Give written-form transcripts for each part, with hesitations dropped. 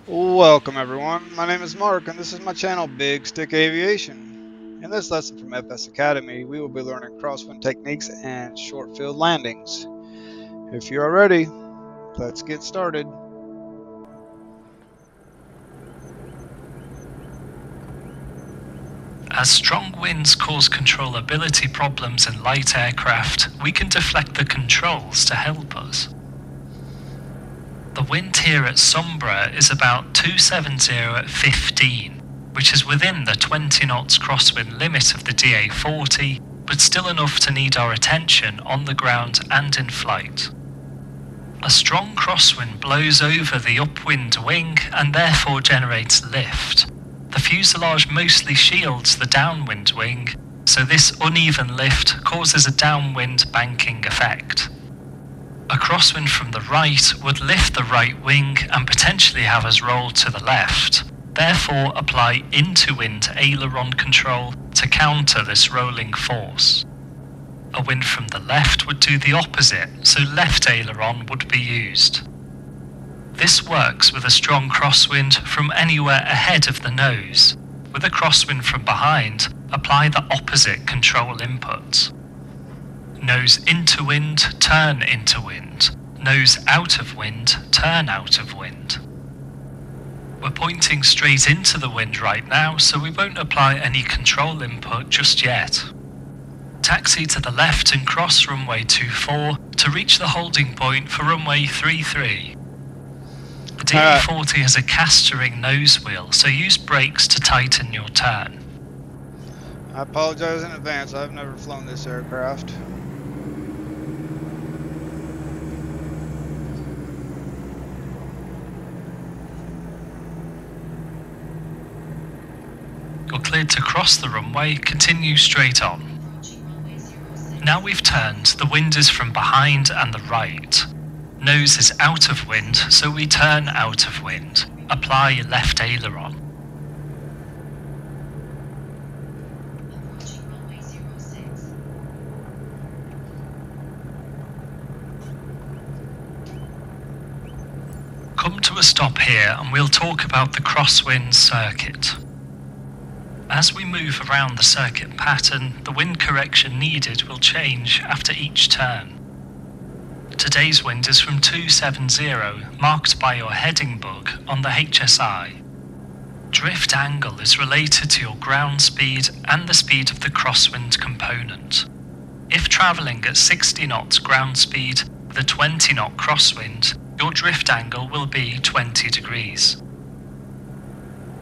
Welcome everyone, my name is Mark and this is my channel Big Stick Aviation. In this lesson from FS Academy, we will be learning crosswind techniques and short field landings. If you are ready, let's get started. As strong winds cause controllability problems in light aircraft, we can deflect the controls to help us. The wind here at Sombra is about 270 at 15, which is within the 20 knots crosswind limit of the DA40, but still enough to need our attention on the ground and in flight. A strong crosswind blows over the upwind wing and therefore generates lift. The fuselage mostly shields the downwind wing, so this uneven lift causes a downwind banking effect. A crosswind from the right would lift the right wing and potentially have us roll to the left, therefore apply into-wind aileron control to counter this rolling force. A wind from the left would do the opposite, so left aileron would be used. This works with a strong crosswind from anywhere ahead of the nose. With a crosswind from behind, apply the opposite control inputs. Nose into wind, turn into wind. Nose out of wind, turn out of wind. We're pointing straight into the wind right now, so we won't apply any control input just yet. Taxi to the left and cross runway 24 to reach the holding point for runway 33. The DA40 has a castering nose wheel, so use brakes to tighten your turn. I apologize in advance, I've never flown this aircraft. You're cleared to cross the runway, continue straight on. Now we've turned, the wind is from behind and the right. Nose is out of wind, so we turn out of wind. Apply left aileron. Come to a stop here and we'll talk about the crosswind circuit. As we move around the circuit pattern, the wind correction needed will change after each turn. Today's wind is from 270, marked by your heading bug on the HSI. Drift angle is related to your ground speed and the speed of the crosswind component. If travelling at 60 knots ground speed with a 20 knot crosswind, your drift angle will be 20 degrees.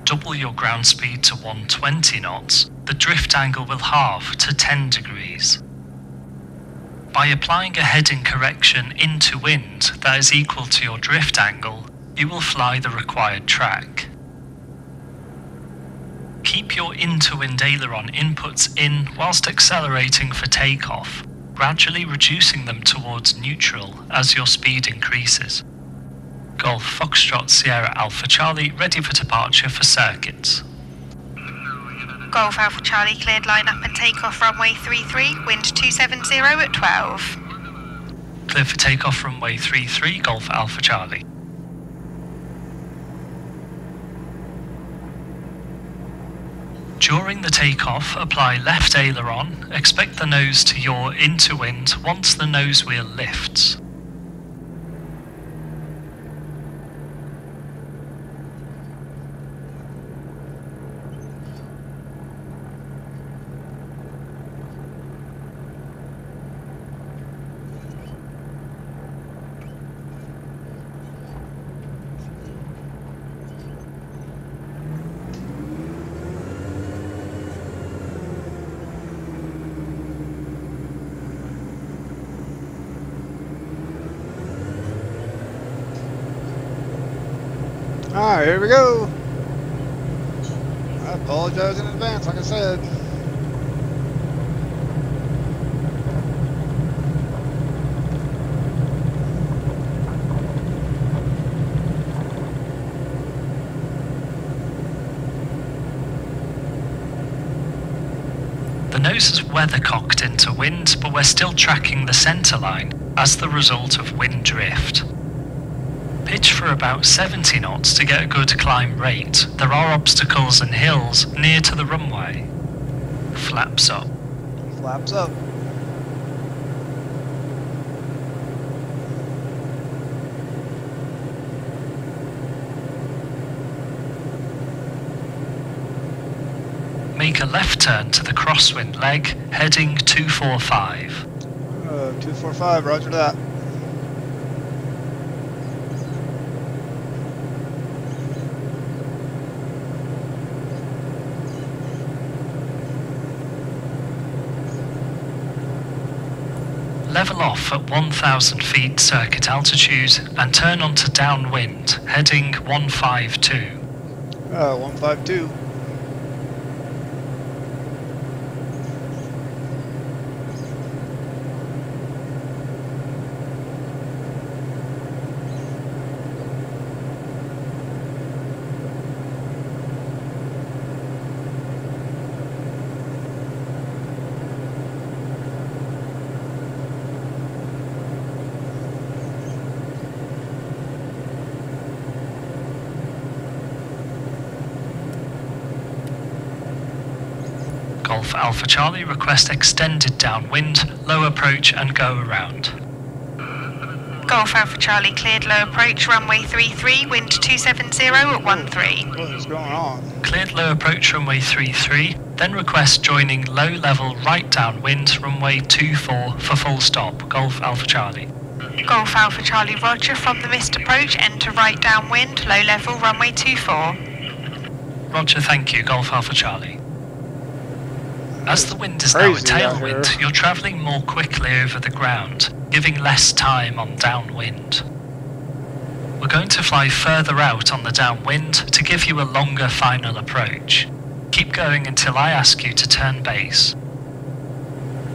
Double your ground speed to 120 knots, the drift angle will halve to 10 degrees. By applying a heading correction into wind that is equal to your drift angle, you will fly the required track. Keep your into-wind aileron inputs in whilst accelerating for takeoff, gradually reducing them towards neutral as your speed increases. Golf Foxtrot Sierra Alpha Charlie ready for departure for circuits. Golf Alpha Charlie cleared line up and takeoff runway 33, wind 270 at 12. Clear for takeoff runway 33, Golf Alpha Charlie. During the takeoff, apply left aileron, expect the nose to yaw into wind once the nose wheel lifts. Alright, here we go. I apologize in advance, like I said. The nose is weathercocked into wind, but we're still tracking the centre line as the result of wind drift. Pitch for about 70 knots to get a good climb rate. There are obstacles and hills near to the runway. Flaps up. Flaps up. Make a left turn to the crosswind leg, heading 245. 245, roger that. Level off at 1,000 feet circuit altitude and turn onto downwind, heading 152. 152. Golf Alpha Charlie, request extended downwind, low approach and go around. Golf Alpha Charlie cleared low approach, runway 33, wind 270 at 13. What is going on? Cleared low approach runway 33, then request joining low level right downwind runway 24 for full stop. Golf Alpha Charlie. Golf Alpha Charlie roger, from the missed approach, enter right downwind, low level runway 24. Roger, thank you, Golf Alpha Charlie. As the wind is now a Crazy out tailwind, here. you're travelling more quickly over the ground, giving less time on downwind. We're going to fly further out on the downwind to give you a longer final approach. Keep going until I ask you to turn base.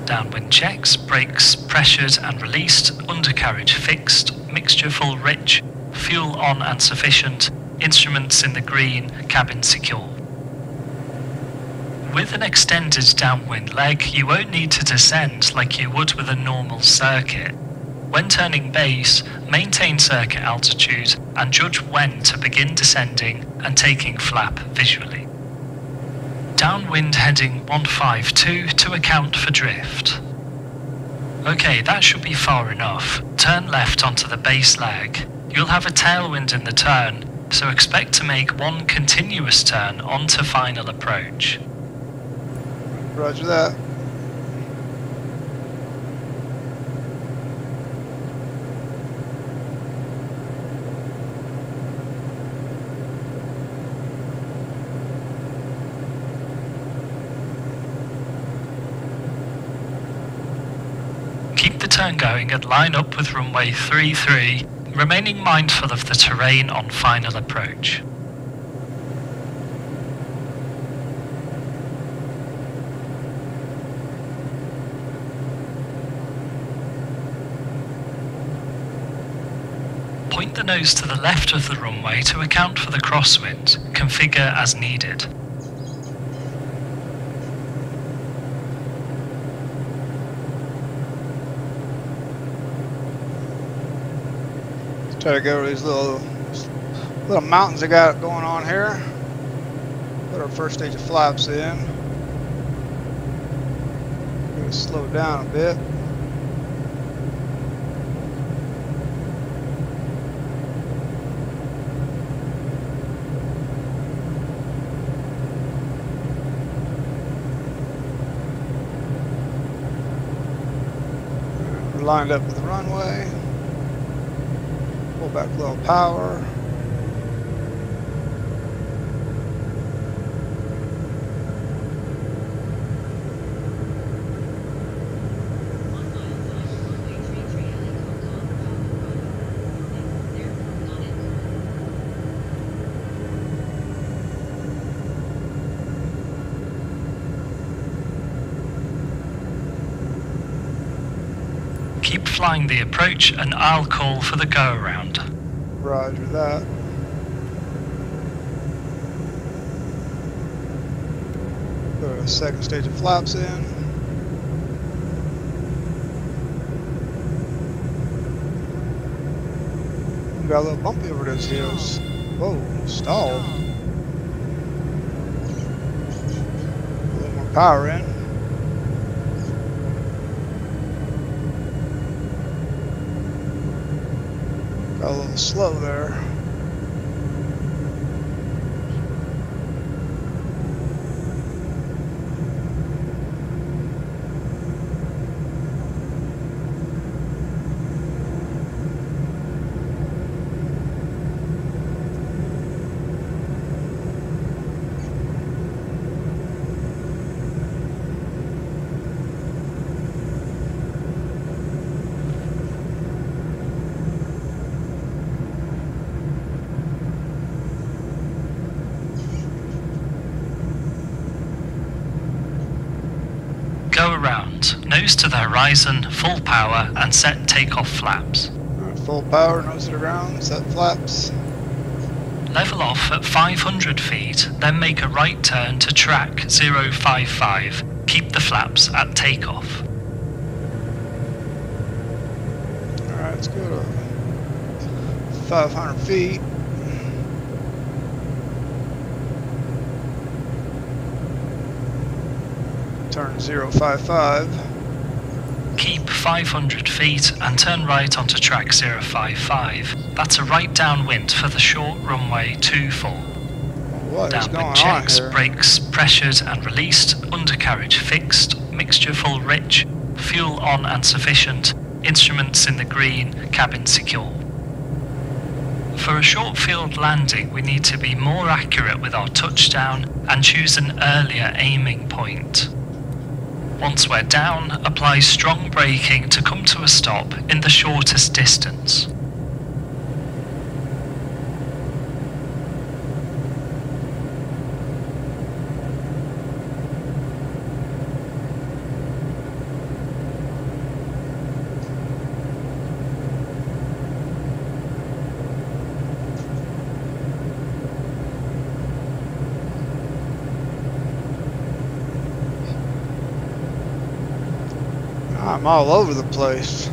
Downwind checks, brakes pressured and released, undercarriage fixed, mixture full rich, fuel on and sufficient, instruments in the green, cabin secure. With an extended downwind leg, you won't need to descend like you would with a normal circuit. When turning base, maintain circuit altitude and judge when to begin descending and taking flap visually. Downwind heading 152 to account for drift. Okay, that should be far enough. Turn left onto the base leg. You'll have a tailwind in the turn, so expect to make one continuous turn onto final approach. Roger that. Keep the turn going and line up with runway 33, remaining mindful of the terrain on final approach. Point the nose to the left of the runway to account for the crosswind. Configure as needed. Try to go over these little mountains they got going on here. Put our first stage of flaps in. Gonna slow it down a bit. We're lined up with the runway. Pull back a little power. Keep flying the approach and I'll call for the go-around. Roger that. Put a second stage of flaps in. got a little bumpy over those hills. Whoa, stall. A little more power in. Got a little slow there. Go around, nose to the horizon, full power, and set takeoff flaps. Alright, full power, nose to the ground, set flaps. Level off at 500 feet, then make a right turn to track 055. Keep the flaps at takeoff. Alright, let's go to 500 feet. Turn 055. Keep 500 feet and turn right onto track 055. That's a right downwind for the short runway 24. What is going Downwind on checks, here? brakes pressured and released, undercarriage fixed, mixture full rich, fuel on and sufficient, instruments in the green, cabin secure. For a short field landing, we need to be more accurate with our touchdown and choose an earlier aiming point. Once we're down, apply strong braking to come to a stop in the shortest distance. I'm all over the place.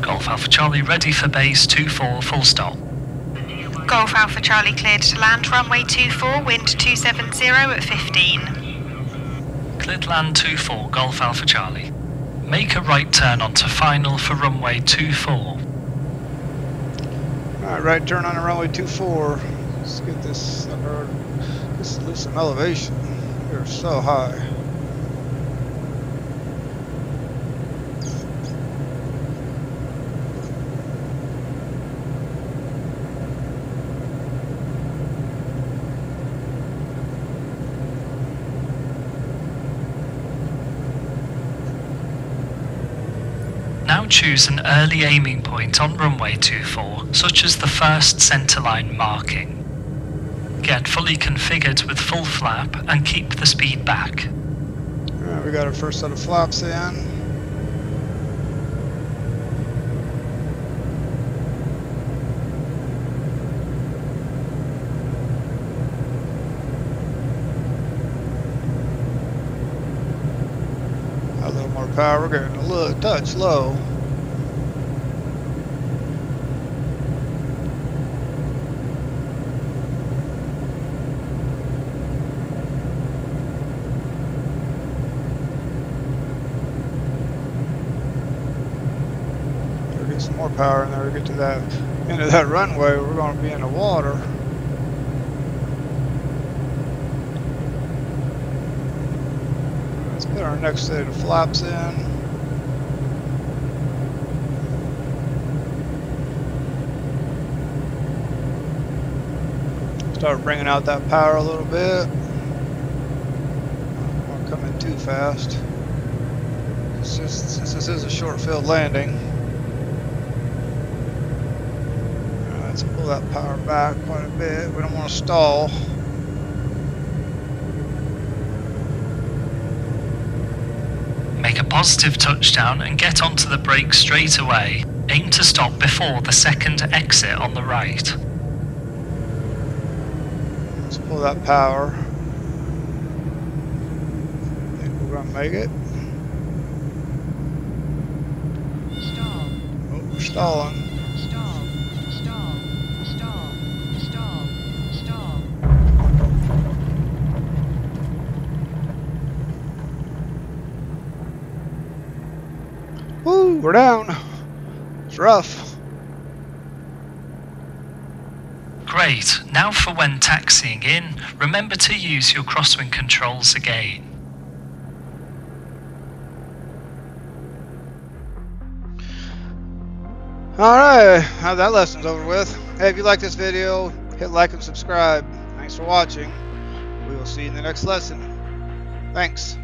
Golf Alpha Charlie ready for base 24 full stop. Golf Alpha Charlie cleared to land, runway 24, wind 270 at 15. Cleared land 24 Golf Alpha Charlie. Make a right turn onto final for runway 24. Alright, right turn on the runway 24. Let's get this lose some elevation. We're so high. Now choose an early aiming point on runway 24, such as the first centerline marking. Get fully configured with full flap and keep the speed back. Alright, we got our first set of flaps in. A little more power, we're getting a little touch low. Some more power in there to get to that end of that runway. We're going to be in the water. Let's put our next set of flaps in. Start bringing out that power a little bit. Don't come in too fast. Since this is a short field landing. Let's pull that power back quite a bit. We don't want to stall. Make a positive touchdown and get onto the brake straight away. Aim to stop before the second exit on the right. Let's pull that power. I think we're going to make it. Stalling. Woo, we're down. It's rough. Great. Now for when taxiing in, remember to use your crosswind controls again. Alright, now that lesson's over with. Hey, if you like this video, hit like and subscribe. Thanks for watching. We will see you in the next lesson. Thanks.